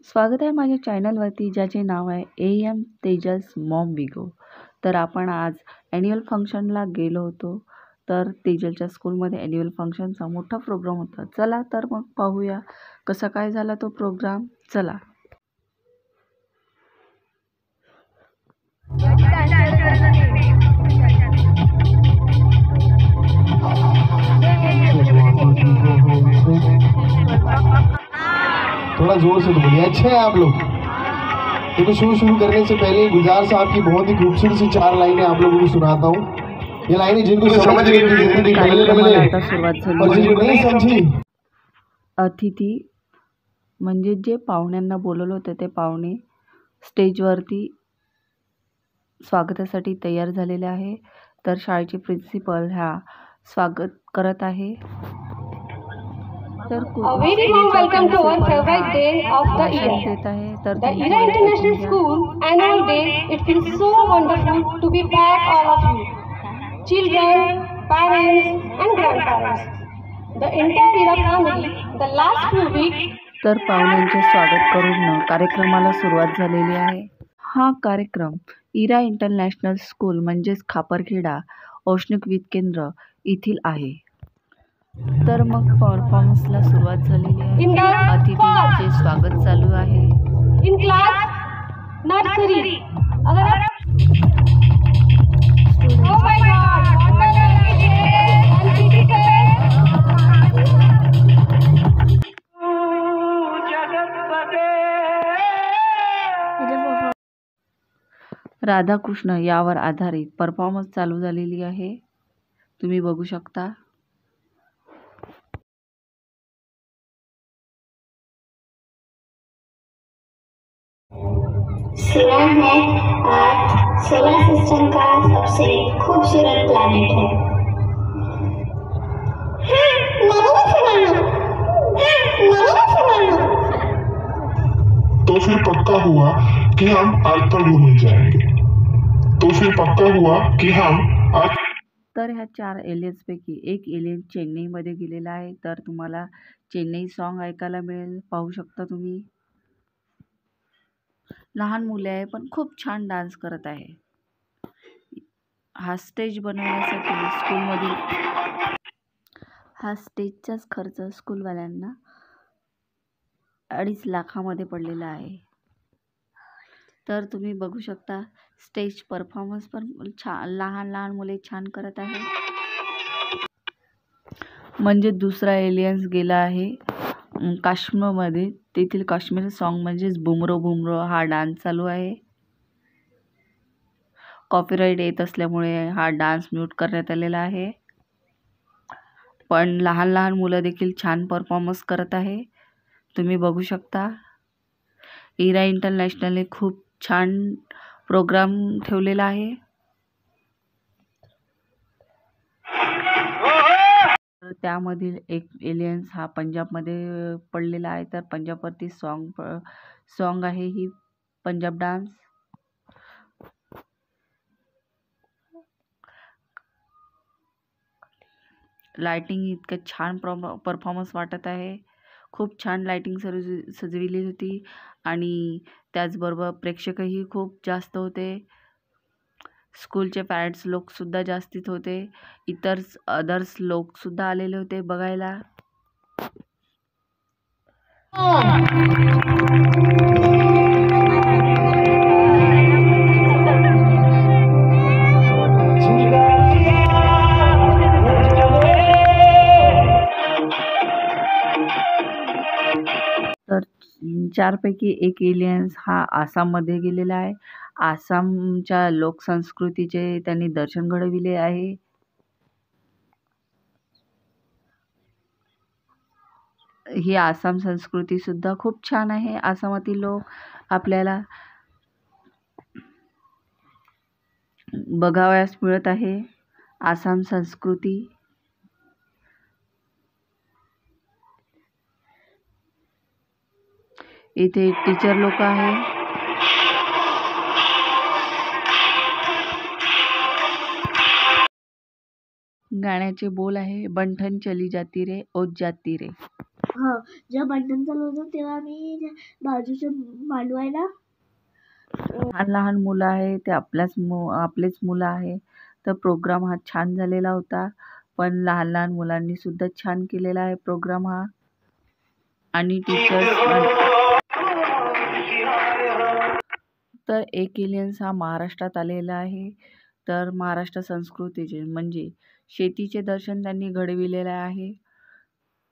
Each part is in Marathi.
स्वागत आहे माझ्या चॅनलवरती, ज्याचे नाव आहे AM तेजस मॉम बिगो। तर आपण आज ॲन्युअल फंक्शनला गेलो होतो। तर तेजलच्या स्कूलमध्ये ॲन्युअल फंक्शनचा मोठा प्रोग्राम होता। चला तर मग पाहूया कसा काय झाला तो प्रोग्राम। चला। थोड़ा जोर से बोलिए। अच्छे हैं आप लोग। देखो शुरू करने से पहले गुलजार साहब की बहुत ही खूबसूरत सी 4 लाइनें आप लोगों को सुनाता हूँ। ये लाइनें जिनको समझ गई उनकी जिंदगी कार्यक्रमाला आता सुरुवात झाली। और जिनको नहीं समझी, अतिथी म्हणजे जे पाहुण्यांना बोलवलं होतं ते पाहुणे स्टेजवरती स्वागतासाठी तयार झालेले आहे। तर शाळेचे प्रिन्सिपल ह्या स्वागत करत आहे। तर A very warm welcome to our favorite day of the year, the IRA International School Annual Day. It feels so wonderful to be back, all of you, children, parents, and grandparents, the entire IRA family. The last few weeks. तर पाहुण्यांचे स्वागत करून कार्यक्रमाला सुरुवात झालेली आहे। हा कार्यक्रम IRA इंटरनॅशनल स्कूल म्हणजेच खापरखेडा औष्णिक वीज केंद्र येथील आहे। तर मग परफॉर्मन्सला सुरुवात झालेली आहे। अतिथींचे स्वागत चालू आहे। In class nursery. Oh my God! What a lovely day! Radhakrishna यावर आधारित परफॉर्मन्स चालू झालेली आहे। तुम्ही बघू शकता। सुना है अर्थ सोलर सिस्टम का सबसे खूबसूरत प्लैनेट है। तो फिर पक्का हुआ कि हम अर्थ पर घूमने जाएंगे। तर ह्या 4 एलियन्स पैकी एक एलियन चेन्नईमध्ये गेलेला आहे। तर तुम्हाला चेन्नई सॉन्ग ऐकायला मिळेल, पाहू शकता तुम्ही। लहान मुले आहे पण खूप छान डान्स करत आहे। हा स्टेज बनवण्यासाठी स्कूलमधील हा स्टेजचाच खर्च स्कूलवाल्यांना 2.5 लाखामध्ये पडलेला आहे। तर तुम्ही बघू शकता स्टेज परफॉर्मन्स पण छान, लहान मुले छान करत आहे। म्हणजे दुसरा एलियन्स गेला आहे काश्मीरमध्ये, तेथील काश्मीरी सॉन्ग म्हणजेच बुमरो बुमरो हा डान्स चालू आहे। कॉपीराइट येत असल्यामुळे हा डान्स म्यूट करण्यात आलेला आहे। पण लहान मुलं देखील छान परफॉर्मन्स करत आहे। तुम्ही बघू शकता IRA इंटरनॅशनलने खूप छान प्रोग्राम ठेवलेला आहे। त्यामधील एक एलियन्स हा पंजाबमध्ये पडलेला आहे। तर पंजाबवरती सॉन्ग आहे ही पंजाब डान्स। लाइटिंग इतकं छान परफॉर्मन्स वाटत आहे। खूप छान लाइटिंग सजविली होती आणि त्याचबरोबर प्रेक्षकही खूप जास्त होते। स्कूलचे पॅरेंट्स लोकसुद्धा जास्तीत होते। अदर्स लोकसुद्धा आलेले होते बघायला। तर 4 पैकी एक एलियन्स हा आसाममध्ये गेलेला आहे। आसामच्या लोकसंस्कृतीचे त्यांनी दर्शन घडविले आहे। ही आसाम संस्कृती सुद्धा खूप छान आहे। आसामातील लोक आपल्याला बघावयास मिळत आहे आसाम संस्कृती। इथे टीचर लोक आहे। गाण्याचे बोल आहे बंठन चली जाती रे ओ जाती रे। हां, जेव्हा बंधन चालू होतं तेव्हा मी बाजूच्या मांडवायला लहान लहान मुलं आहे ते आपलेच मुलं आहे. तर प्रोग्राम हा छान झालेला होता. पण लहान लहान मुलांनी सुद्धा छान केलेला आहे प्रोग्राम हा. आणि टीचर्स तर एक एलियन्स हा महाराष्ट्रात आलेला आहे. तर महाराष्ट्र संस्कृतीचे म्हणजे शेतीचे दर्शन त्यांनी घडविलेले आहे.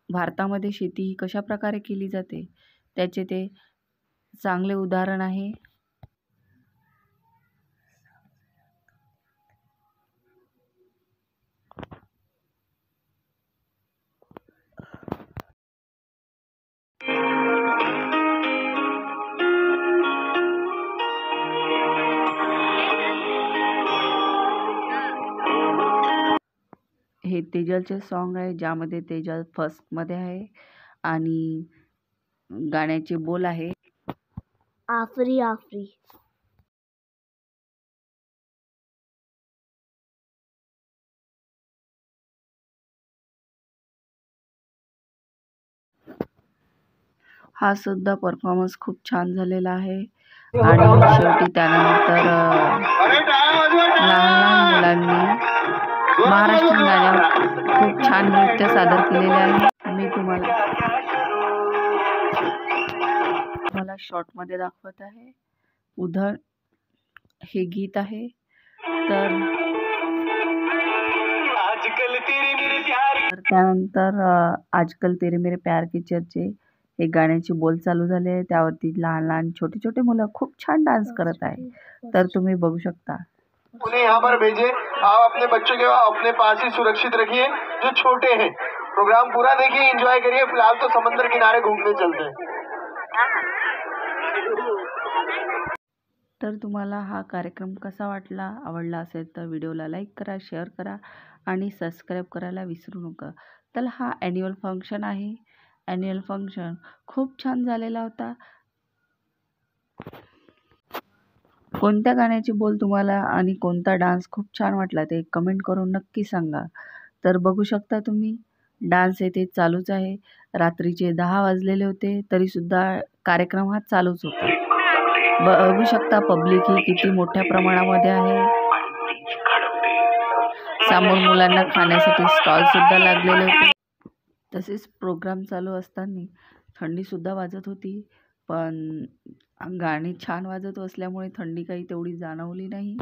भारतामध्ये शेती ही कशा प्रकारे केली जाते त्याचे ते चांगले उदाहरण आहे. हे तेजलचे सॉन्ग आहे ज्यामध्ये तेजल फर्स्टमध्ये आहे आणि गाण्याचे बोल आहे आफरी आफरी. हा सुद्धा परफॉर्मन्स खूप छान झालेला आहे. आणि शेवटी त्यानंतर लहान लहान मुलांनी महाराष्ट्रीयन गाण्यावर खूप छान नृत्य सादर केलेले आहे. मी तुम्हाला शॉर्टमध्ये दाखवत आहे. उधर हे गीत आहे. तर त्यानंतर आजकल तेरे मेरे प्यार की चर्चे हे गाण्याचे बोल चालू झाले आहे. त्यावरती लहान लहान छोटे छोटे मुलं खूप छान डान्स करत आहे. तर तुम्ही बघू शकता. उन्हें यहाँ पर भेजे. आप अपने बच्चों के अपने पास ही सुरक्षित रखिए जो छोटे हैं. प्रोग्राम पूरा देखिए, एंजॉय करिए. फिलहाल तो समंदर किनारे घूमने चलते हैं. तर तुम्हाला हा कार्यक्रम कसा वाटला? आवडला असेल तर व्हिडिओला लाईक करा, शेअर करा आणि सबस्क्राईब करायला विसरू नका. तर हा ॲन्युअल फंक्शन आहे. ॲन्युअल फंक्शन खूप छान झालेला होता. कोणत्या गाण्याचे बोल तुम्हाला आणि कोणता डान्स खूप छान वाटला ते कमेंट करून नक्की सांगा. तर बघू शकता तुम्ही डान्स येथे चालूच आहे. रात्रीचे 10 वाजलेले होते तरीसुद्धा कार्यक्रम हा चालूच होता. बघू शकता पब्लिक ही किती मोठ्या प्रमाणामध्ये आहे. समोर मुलांना खाण्यासाठी स्टॉल सुद्धा लागलेले होते. तसेच प्रोग्राम चालू असताना थंडी सुद्धा वाजत होती. पण गाणी छान वाजत असल्यामुळे थंडी काही तेवढी जाणवली नाही.